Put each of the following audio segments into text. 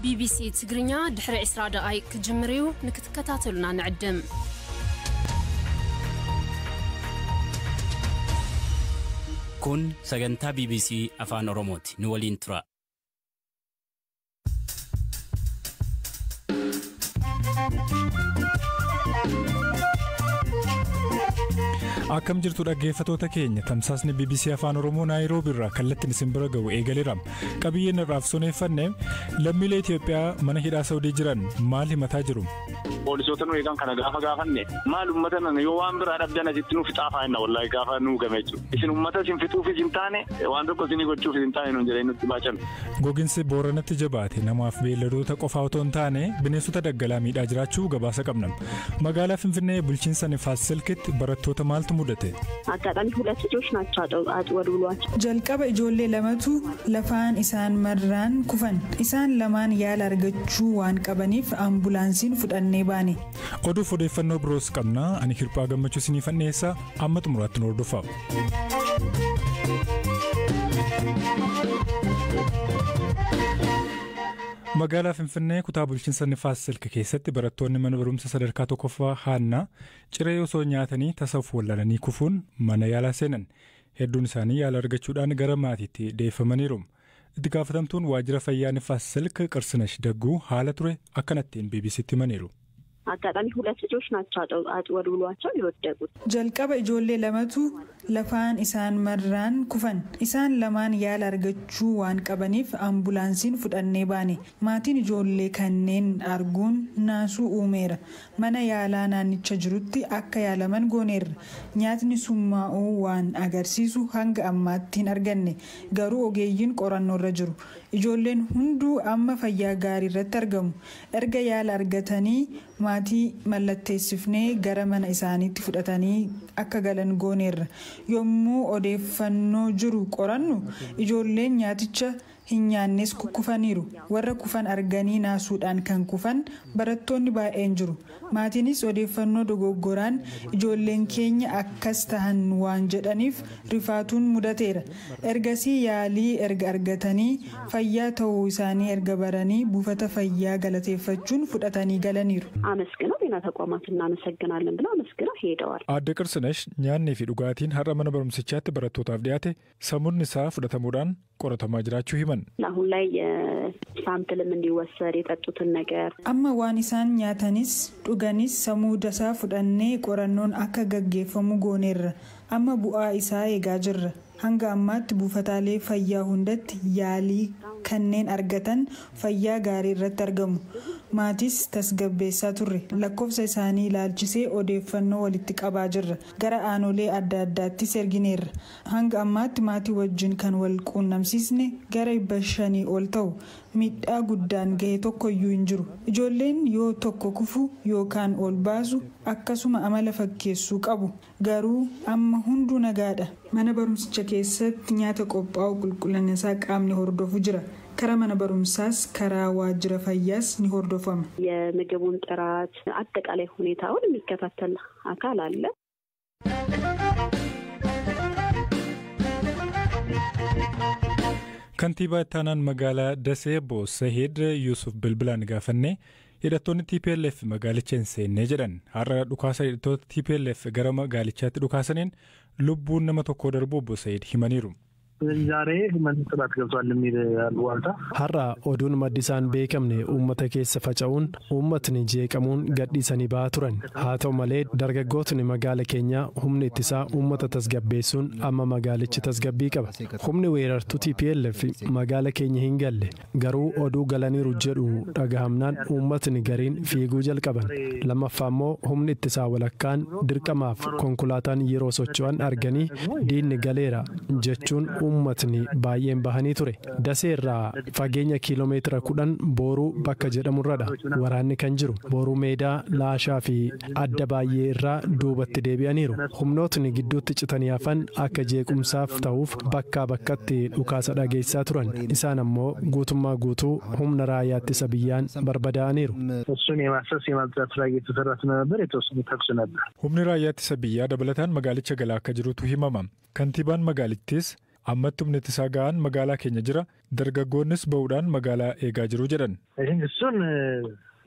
BBC تقرنيا دحر إسراء دقائق كجمريو نكتكتاتلنا نعدم كون سجنتا BBC أفان أوروموتي نولين ترى Akkam jirtu dhaggeeffattoota keenya tamsaasni BBC Afaan Oromoo Naayiroobii irraa kallattiin isin bira ga'u eegaleera. Qabiyyeen irraaf soneeffanne lammiilee Itoophiyaa mana hidhaa Saawudii jiran maal himataa jiru? Poolisoota nu eegan kana gaafanne maal uummata nan yoo waan biraa dhabdan asitti nuuf xaafaa hinna wallahi gaafa nu gameechu. Isin uummata isin fixuuf hin taane waan tokko isin gochuuf hin taane nuun jedhanii nutti baacan. Gogiinsi Booranatti jabaate namaaf beelladoota qofaa otoo hin taane bineensota daggalaa miidhaa jiraachuu gabaasa qabna. Magaalaa Finfinnee bulchiinsa Nifaas Silkitti barattoota maaltu mudate? Aggaadhaan hulat ልጆች ናቸው አጥወዱሏቸው jalqaba ijoollee lamatu lafaan isaan marraan kufan isaan lamaan yaala argachuu waan qabaniif ambulaansiin fudhannee baane. Oduu odeeffannoo biroos qabna ani Hirphaa Gammachuu isiniif dhiyeessa amma xumuraatti nu hordofaa. Magaalaa Finfinnee kutaa bulchiinsa Nifaas Silk keessatti barattoonni mana barumsa sadarkaa tokkoffaa Haannaa ciree osoo nyaatanii tasaaf wallalanii kufuun mana yaalaa seenan. Hedduun isaanii yaala argachuudhaan gara maatiitti deeffamaniiru. Itti gaafatamtuun waajjira fayyaa Nifaas Silk Qirsinash Dagguu haala ture akkanattiin BBCtti himaniiru. aggaadhaan hulat ልጆች ናቸው አጥወዱሏቸው የወደቁት jalqaba ijoollee lamatu lafaan isaan marraan kufan isaan lamaan yaala argachuu waan qabaniif ambulaansiin fudhannee baane. Maatiin ijoollee kanneen arguun naasuu uumeera. Mana yaalaa naannicha jirutti akka yaalaman gooneerra. Nyaatni summaa'uu waan agarsiisu hanga ammaatti hin arganne garuu ogeeyyiin qorannoorra jiru. Ijoolleen hunduu amma fayyaa gaarii irratti argamu. Erga yaala argatanii maatii mallatteessifnee gara mana isaaniitti fudhatanii akka galan gooneerra. Yommuu odeeffannoo jiru qorannu ijoolleen nyaaticha hin nyaannes kufaniiru. Warra kufan arganii naasuudhaan kan kufan barattoonni baay'een jiru. Maatiinis odeeffannoo dogoggoraan ijoolleen keenya akkas tahan waan jedhaniif rifaatuun mudateera. Ergasii yaalii erga argatanii fayyaa ta'uu isaanii erga baranii buufata fayyaa galateeffachuun fudhatanii galaniiru. አመስግነው ጤና ተቋማት እናመሰግናለን ብለው አመስግነው ሄደዋል. Aadde Qirsinash nyaannii fi dhugaatiin har'a mana barumsichaatti barattootaaf dhiyaate samuun isaa fudhatamuudhaan qoratamaa jiraachuu himan. አሁን ላይ ሳምፕልም እንዲወሰድ የጠጡትን ነገር amma waan isaan nyaatanis dhuganis samuudasaa fudhannee qorannoon akka gaggeeffamu gooneerra. Amma bu'aa isaa eegaa jirra. Hanga ammaatti buufataalee fayyaa hundatti yaalii kanneen argatan fayyaa gaarii irratti argamu. Maatis tasgabbeessaa turre. Lakkoofsa isaanii ilaalchisee odeeffannoo walitti qabaa jirra. Gara aanolee adda addaattis ergineerra. Hanga ammaatti maatii wajjin kan wal quunnamsiisne gara 500 ol ta'u. Miidhaa guddaan ga'e tokkoyyuu hin jiru. Ijoolleen yoo tokko kufu yookaan ol baasu akkasuma amala fakkeessuu qabu. Garuu amma hunduu nagaadha. Mana barumsicha keessatti nyaata qophaa'u qulqullina isaa qaamni hordofu jira. Kara mana barumsaas karaa waajjira fayyaas ni hordofama. የምግቡን ጥራት አጠቃላይ ሁኔታውን የሚከታተል አካል አለ. Kantiibaa ittaanaan magaalaa Dasee Saheed Yusuf Bilbilaan gaafanne hidhattoonni TPLF magaalicha hin seenne jedhan. Har'a dhukaasa hidhattoota TPLF gara magaalichaatti dhukaasaniin lubbuun nama tokko darbuu Saheed himaniiru. ዛሬ መንግስት ጥላት ገብቷል የሚል አልዋልታ har'a oduun maddisaan beekamne uummata keessa faca'uun uummatni jeeqamuun gadhiisanii ba'aa turan. Haa ta'u malee dargaggootni magaala keenyaa humni ittisaa uummata tasgabbeessuun amma magaalichi tasgabbii qaba. Humni weerartuu TPLF magaala keenya hin galle garuu oduu galaniiru jedhu dhagahamnaan uummatni gariin fiiguu jalqaban. Lammaffaa immoo humni ittisaa walakkaan dirqamaaf konkolaataan yeroo socho'an arganii diinni galeera jechuun uummatni baay'een bahanii ture. Daseerraa fageenya kiiloomeetira 10 booruu bakka jedhamurradha waraanni kan jiru. Booruu meedaa laashaa fi adda baay'ee irraa duubatti deebi'aniiru. Humnootni gidduutti citanii hafan akka jeequmsaaf ta'uuf bakkaa bakkatti dhukaasa dhageessaa turan. Isaan ammoo guutummaa guutuu humna raayyaa ittisa biyyaan barbadaa'aniiru. እሱን የማሰስ የማጽዳት ስራ እየተሰራ ስለነበር የተወሰነ ተኩስ ነበር። Humni raayyaa ittisa biyyaa dabalataan magaalicha galaa akka jirutu himama. Kantiibaan magaalittis Ammatti humni ittisaa ga'aan magaalaa keenya jira. Dargaggoonnis ba'uudhaan magaalaa eegaa jiru jedhan.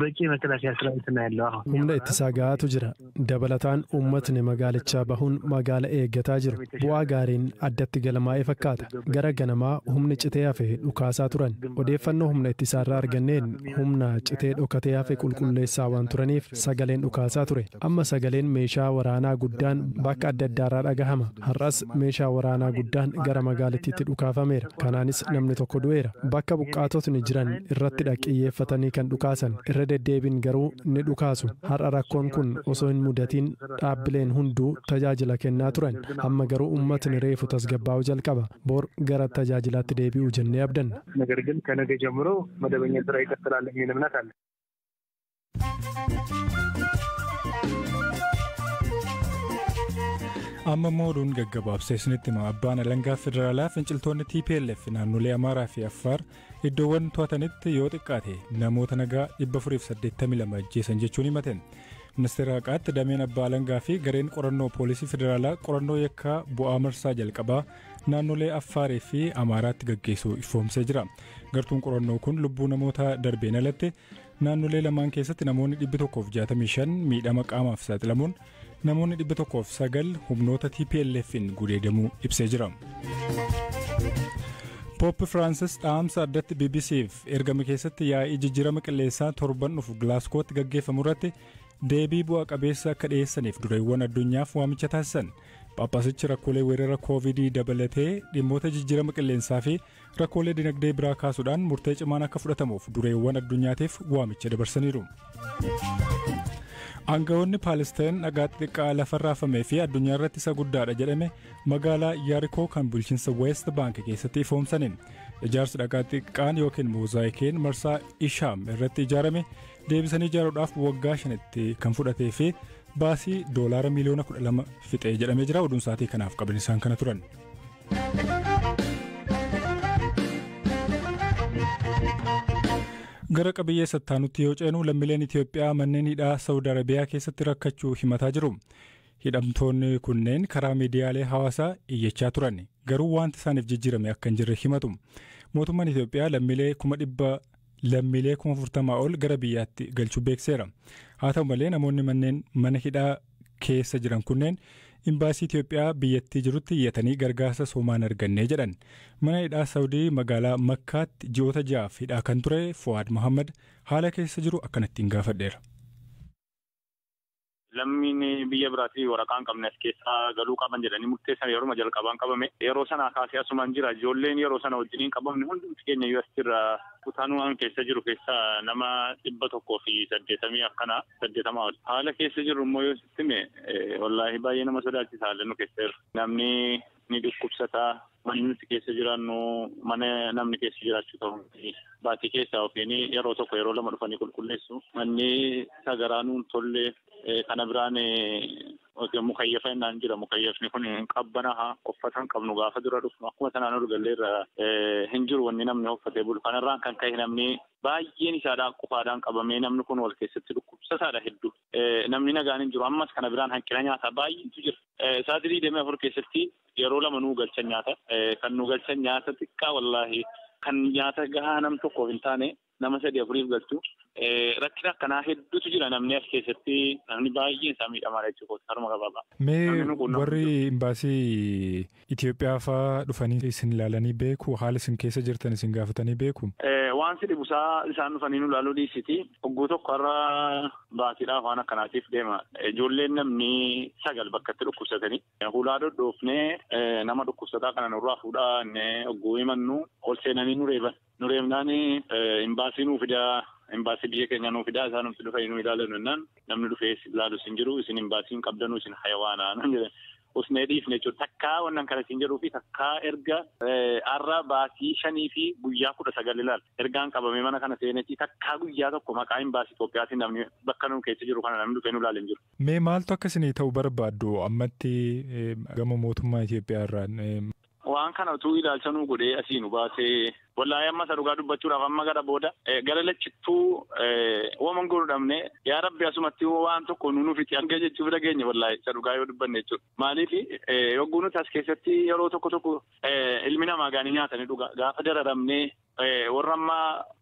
በቂ መከላከያ ሰራዊት ነው ያለው አሁን humna ittisaa ga'aatu jira dabalataan uummatni magaalichaa bahuun magaala eeggataa jiru bu'aa gaariin addatti galmaa'ee fakkaata gara ganamaa humni citee hafe dhukaasaa turan odeeffannoo humna ittisaarraa arganneen humna citee dhokatee hafe qulqulleessaa waan turaniif sagaleen dhukaasaa ture amma sagaleen meeshaa waraanaa guddaan bakka adda addaarraa dhagahama har'as meeshaa waraanaa guddaan gara magaalittiitti dhukaafameera kanaanis namni tokko du'eera bakka buqqaatotni jiran irratti xiyyeeffatanii kan dhukaasan deddeebiin garuu ni dhukaasu har'a rakkoon kun osoo hin mudatiin dhaabbileen hunduu tajaajila kennaa turan amma garuu uummatni reefu tasgabbaa'uu jalqaba bor gara tajaajilaatti deebi'uu jennee abdanna. ነገር ግን ከነገ ጀምሮ መደበኛ ስራ ይቀጥላል የሚል እምነት አለ. amma mooduun gaggabaabsee isinitti hima abbaan alangaa federaalaa finciltoonni TPLF naannolee Amaaraa fi Affaar iddoowwan to'atanitti yoo xiqqaate namoota nagaa 482 ajjeesan jechuun himateen ministeera haqaatti dameen abbaa alangaa fi gareen qorannoo poolisii federaalaa qorannoo yakkaa bu'aa marsaa jalqabaa naannolee Affaarii fi Amaaraatti gaggeessuu ifoomsee jira gartuun qorannoo kun lubbuu namoota darbeen alatti naannolee lamaan keessatti namoonni 165 miidhama qaamaaf saaxilamuun namoonni 109 humnoota TPLF'n gudeedamuu ibsee jira. Poop Francis dhaamsa addatti BBC'f ergame keessatti yaa'ii jijjiirama qilleensaa torban dhufu Glasgow'tti gaggeeffamu irratti deebii bu'a qabeessa akka dhiyeessaniif dureewwan addunyaaf waamicha taasisan. Phaaphaasichi rakkoolee weerara COVID dabalatee dhimmoota jijjiirama qilleensaa fi rakkoolee dinagdee biraa kaasuudhaan murtee cimaan akka fudhatamuuf dureewwan addunyaatiif waamicha dabarsaniiru. Aangawoonni Paalestaan dhagaa xixiqqaa lafarraa hafamee fi addunyaa irratti isa guddaadha jedhame magaalaa Yaarikoo kan bulchiinsa West Bank keessatti ifoomsaniin ijaarsi dhagaa xixiqqaan yookiin moozaayikiin marsaa Ishaam irratti ijaarame deebisanii ijaaruudhaaf waggaa 5 kan fudhatee fi baasii $12 miliyoona 12 fixee jedhamee jira oduun saatii kanaaf qaban isaan kana turan. gara qabiyyee sattaanutti yoo ceenu lammiileen Itoophiyaa manneen hidhaa Saawud Arabiyaa keessatti rakkachuu himataa jiru. Hidhamtoonni kunneen karaa miidiyaalee hawaasaa iyyachaa turan garuu wanti isaaniif jijjiirame akka hin jirre himatu. Mootummaan Itoophiyaa lammiilee 40,000 ol gara biyyaatti galchuu beekseera. Haa ta'u malee namoonni mana hidhaa keessa jiran kunneen imbaasii Itoophiyaa biyyattii jirutti iyyatanii gargaarsa soomaan argannee jedhan. Mana hidhaa Saawudii magaalaa Makkaatti ji'oota 6 hidhaa kan ture Fuwaad Muhammad haala keessa jiru akkanattiin gaafadheera. Lammiin biyya biraatii waraqaan qabne as keessaa galuu qaban jedhanii murteessan yeroo jalqabaan qabame yeroo sana kaasee asumaan jira ijoolleen yeroo sana wajjiniin qabamne hundi keenya US irra kutaanuu keessa jiru keessa nama 180 akkana 80 haala keessa jiru immoo yoo sittime wallaahi baay'ee nama sodaachisa haala nu keessa jiru namni ni dhukkubsataa manni nuti keessa jiraannu mana namni keessa jiraachuu ta'u baatii keessaa ofiin yeroo tokko yeroo lama dhufanii qulqulleessu manni sagaraanuun tollee kana biraan mukayyafa innaan jira mukayyafni kun qabbana uffatan qabnu gaafa dura dhufnu akkuma sanaan ol galleerra hin jiru wanni namni uffatee bulu kanarraan kan ka'e namni baay'een isaadhaan qofaadhaan qabamee namni kun wal keessatti dhukkubsataadha hedduu namni nagaan hin jiru ammas kana biraan hanqina nyaataa baay'eetu jira sa'aatii 24 keessatti yeroo lama nuu galchan nyaata kan nuu galchan nyaata xiqqaa wallaahi kan nyaata gahaa nam tokkoof hin taane nama 3-4 galchu rakkina akkanaa hedduutu jira namni as keessatti namni baay'een isaa miidhamaadha jechuudha harma gabaabaa. Mee warri imbaasii Itoophiyaa fa'aa dhufanii isin ilaalanii beeku haala isin keessa jirtan isin gaafatanii beeku? Waan si dhibusaa isaan dhufanii nu ilaaluu dhiisiti hogguu tokko irra baatiidhaaf waan akkanaatiif deema ijoolleen namni 9 bakkatti dhukkubsatanii hulaa dhodhoofnee nama dhukkubsataa kana nurraa fuudhaa hogguu himannu ol seenanii nu reebnaan imbaasii nuu fidaa imbaasii biyya keenya nuu fidaa isaan nuti dhufanii nu ilaalan jennaan namni dhufee ilaalu isin jiru isin imbaasiin qabdanuu isin hayawaanaa nan jedhan usnee dhiifne jechuudha takkaa wannan kana isin jedhuu fi takkaa erga har'a baasii 5 fi guyyaa 19 ilaal ergaan qabamee mana kana seenetti takkaa guyyaa tokko maqaa imbaasii Itoophiyaatiin namni bakka nu keessa jiru kana namni dhufee nu ilaalan jiru. Mee maaltu akka isinii ta'u barbaaddu ammatti gama mootummaa Itoophiyaa irraan? waan kana utuu ilaalchanuu godhee asii nu baasee wallahi amma dhugaa dubbachuudhaaf amma gara booda gara lachittuu waan godhamne yaa rabbi asumatti waan tokko nuuf itti argaa jechuuf dhageenya wallahi dhugaa yoo dubbanne jechuudha. Maaliif yogguu nuti as keessatti yeroo tokko ilmi namaa gaanii nyaatanii dhugaa gaafa dararamnee warra amma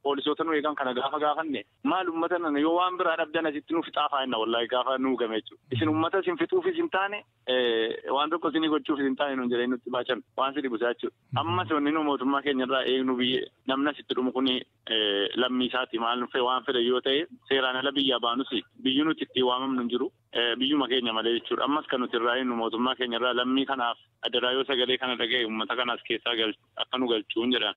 poolisoota nu eegan kana gaafa gaafanne maal uummata nana yoo waan biraa dhabdan asitti nuuf xaafaa hinna wallahi gaafa nuu game jechuudha. Isin uummata isin fixuufis hin taane waan tokko isinii gochuufis hin taane nuun jedhee nutti baachan waan si dhibusaa jechuudha. Ammas wanni nu mootummaa keenya irraa eegnu namni asitti dhumu kun lammii isaati maal waan fedhe yoo ta'e seeraan ala biyyaa baanus biyyi nuti itti waamamnu hin jiru biyyuma keenya malee jechuudha. Ammas kan nuti irraa eegnu mootummaa keenya irraa lammii kanaaf adaraa yoo sagalee kana dhaga'e uummata kanaas keessaa akka nu galchuun jedhan.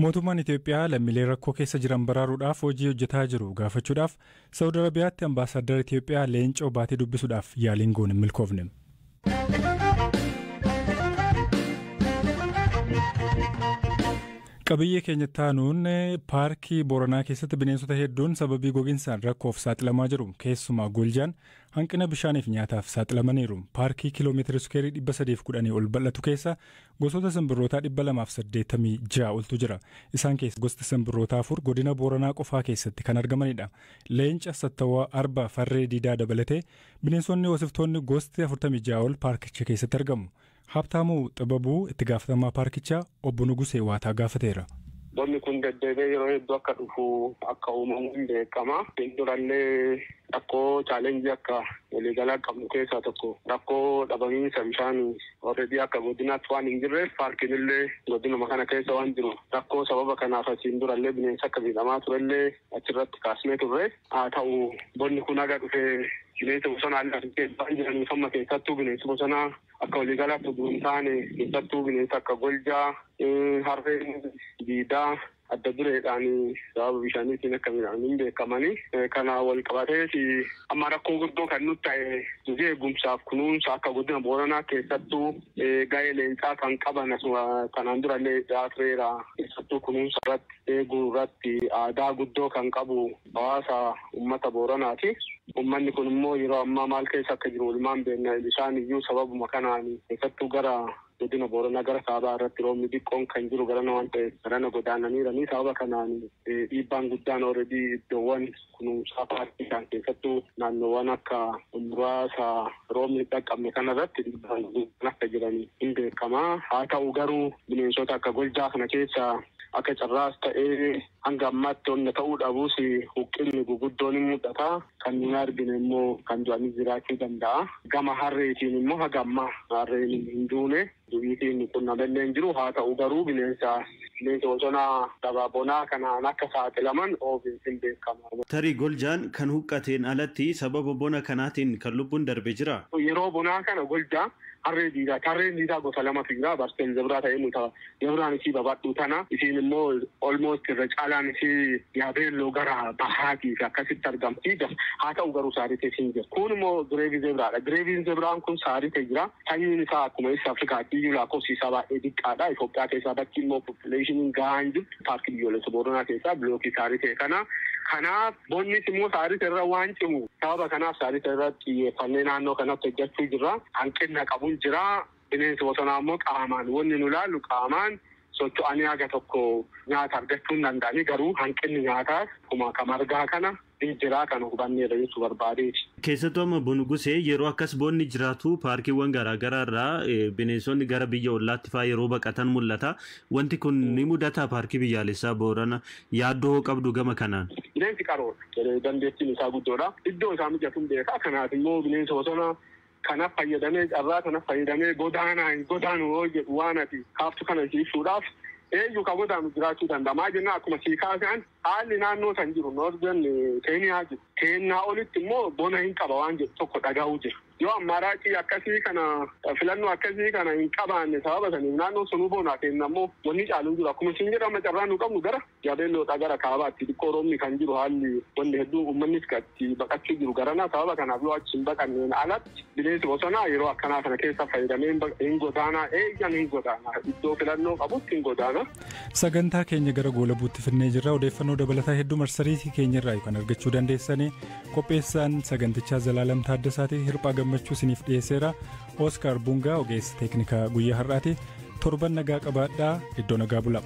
Mootummaan Itoophiyaa lammiilee rakkoo keessa jiran baraaruudhaaf hojii hojjetaa jiru gaafachuudhaaf Saawud Arabiyaatti ambaasaaddara Itoophiyaa Leencoo baatee dubbisuudhaaf yaaliin goone milkoofne. Qabiyyee keenya taanuun paarkii Booranaa keessatti bineensota hedduun sababii gogiinsaan rakkoof saaxilamaa jiru. Keessumaa Goljaan hanqina bishaaniif nyaataaf saaxilamaniiru. Paarkii kiiloomeetira iskuweerii 310 ol bal'atu keessa gosoota simbirrootaa 286 oltu jira. Isaan keessa gosti simbirrootaa 4 godina Booranaa qofaa keessatti kan argamanidha. Leenca, sattawwaa, arba, farree diidaa dabalatee bineensonni hoosiftoonni gosti 46 ol paarkicha keessatti argamu. Habtaamuu Xababuu itti gaafatamaa paarkichaa obbo Nugusee Waataa gaafateera. Bonni kun deddeebi'ee yeroo hedduu akka dhufu akka uumamu hin beekama. Durallee rakkoo chaalenjii akka waliigalaa qabnu keessaa tokko rakkoo dhabamiinsa bishaanii already akka godinaatti waan hin jirreef paarkiin illee godinuma kana keessa waan jiru rakkoo sababa kanaaf asiin durallee bineensa akka miidhamaa turellee achirratti kaasnee turre. Haa ta'u bonni kun aga dhufee bineensa bosonaa waan jiraniif amma keessattuu bineensi bosonaa akka waliigalaatti utuu hin taane keessattuu bineensa akka Goljaa, harreen diidaa adda dureedhaan sababa bishaaniitiin akka miidhaman beekamanii kana wal qabatee amma rakkoo guddoo kan nutti ta'e dubbii eegumsaaf kunuunsa akka godina Booranaa keessattuu ga'ee leencaa kan qaban kanaan durallee dhiyaateera keessattuu kunuunsa irratti eeguu irratti aadaa guddoo kan qabu hawaasa uummata Booranaati. Uummanni kun immoo yeroo ammaa maal keessa akka jiru walumaan beekna isaan iyyuu sababuma kanaan keessattuu gara godina Booranaa gara kaabaa irratti roobni xiqqoon kan jiru garana waan ta'eef garana godaananiiranii sababa kanaan dhiibbaan guddaan already iddoowwan kunuunsaa paarkii kan keessattuu naannoowwan akka muraasa roobni dhaqqabne kanarratti dhiibbaan guddaan akka jiran hin beekamaa. Haa ta'u garuu bineensota akka Goljaa kana keessa akka carraas ta'ee hanga ammaatti onna ta'uu dhabuus huqqinni guguddoon hin mul'ata. Kan nuyi arginu immoo kan du'anii jiraachuu danda'a. Gama harreetiin immoo haga ammaa harreen hin duune dubiitiin qunnamallee hin jiru. Haa ta'u garuu bineensa bosonaa dabaabonaa kanaan akka saaxilaman ofiis hin beekama. Tarii Goljaan kan huqqateen alatti sababa bona kanaatiin kan lubbuun darbe jira. Yeroo bonaa kana Goljaa harreen diidaa gosa lamatu jira. Barseen zebraa ta'ee nuta zebraan isii babadhuu tana isiin immoo almost irra caalaan isii yaabeelloo gara bahaatii fi akkasitti argamti. Haa ta'u garuu saaritee siin jira. Kun immoo gireevii zebraadha. Gireeviin zebraan kun saaritee jira. Sanyiin isaa akkuma East Afrikaatti iyyuu lakkoofsiisaa baay'ee xiqqaadha. Itoophiyaa keessaa bakki immoo poppileeshiniin gahaan jiru paarkii biyyoolessa Booranaa keessaa bilookii saaritee kana. Kanaaf bonnis immoo saaritee irra waan cimu sababa kanaaf saaritee irratti xiyyeeffannee naannoo kanatti hojjechuu jirra. Hanqina qabuun jira. Bineensi bosonaa immoo qaamaan wanni nu ilaallu qaamaan socho'anii haga tokko nyaata argachuu hin danda'anii garuu hanqinni nyaataas akkuma margaa kana jiraa kan hubanneera jechuu barbaadeeti. Keessattuu amma Nugusee yeroo akkas bonni jiraatu paarkiiwwan garaagaraa irraa bineensonni gara biyya ollaatti fa'aa yeroo baqatan mul'ata. Wanti kun ni mudata paarkii biyyaalessaa Boorana yaaddoo qabdu gama kanaan. Bineensi qaroodha. Dandeettiin isaa guddoodha. Iddoo isaa mijatuun beekaa. Kanaaf immoo bineensa bosonaa kanaaf fayyadamee carraa kanaaf fayyadamee godaanu yoo jedhu waan ati kaaftu kana siibsuudhaaf eenyu ka godaanu jiraachuu danda'a. Maa jenna akkuma sii kaasaan haalli naannoo san jiru Noorzen Keeniyaa jiru. Keeniyaa olitti immoo bona hin qaba waan jedhu tokko dhaga'uu jira. Yoo ammaaraachii akkasii kana filannoo akkasii kana hin qabaanne sababa saniif naannoo sunuu bonaa kenna immoo wanni caaluun jiru. Akkuma isin jedhama carraan nu qabnu gara yaabeelloodha gara kaabaatti xiqqoo roobni kan jiru haalli wanni hedduu uummannis itti baqachuu jiru garana sababa kanaaf yoo achi hin baqanneen alatti bineensi bosonaa yeroo akkanaa kana keessa fayyadamee hin godaanaa eeyyan hin godaanaa iddoo filannoo qabutti hin godaanaa. Sagantaa keenya gara goolabuutti finnee jirra. Odeeffannoo dabalataa hedduu marsariitii keenyarraa kan argachuu dandeessanii qopheessaan sagantichaa Zalaalam Taaddasaati hirphaa gammachuu isiniif dhiyeesseera. Oskar Bungaa ogeessa teeknikaa guyyaa har'aati. torban nagaa qabaadhaa iddoo nagaa bulaa.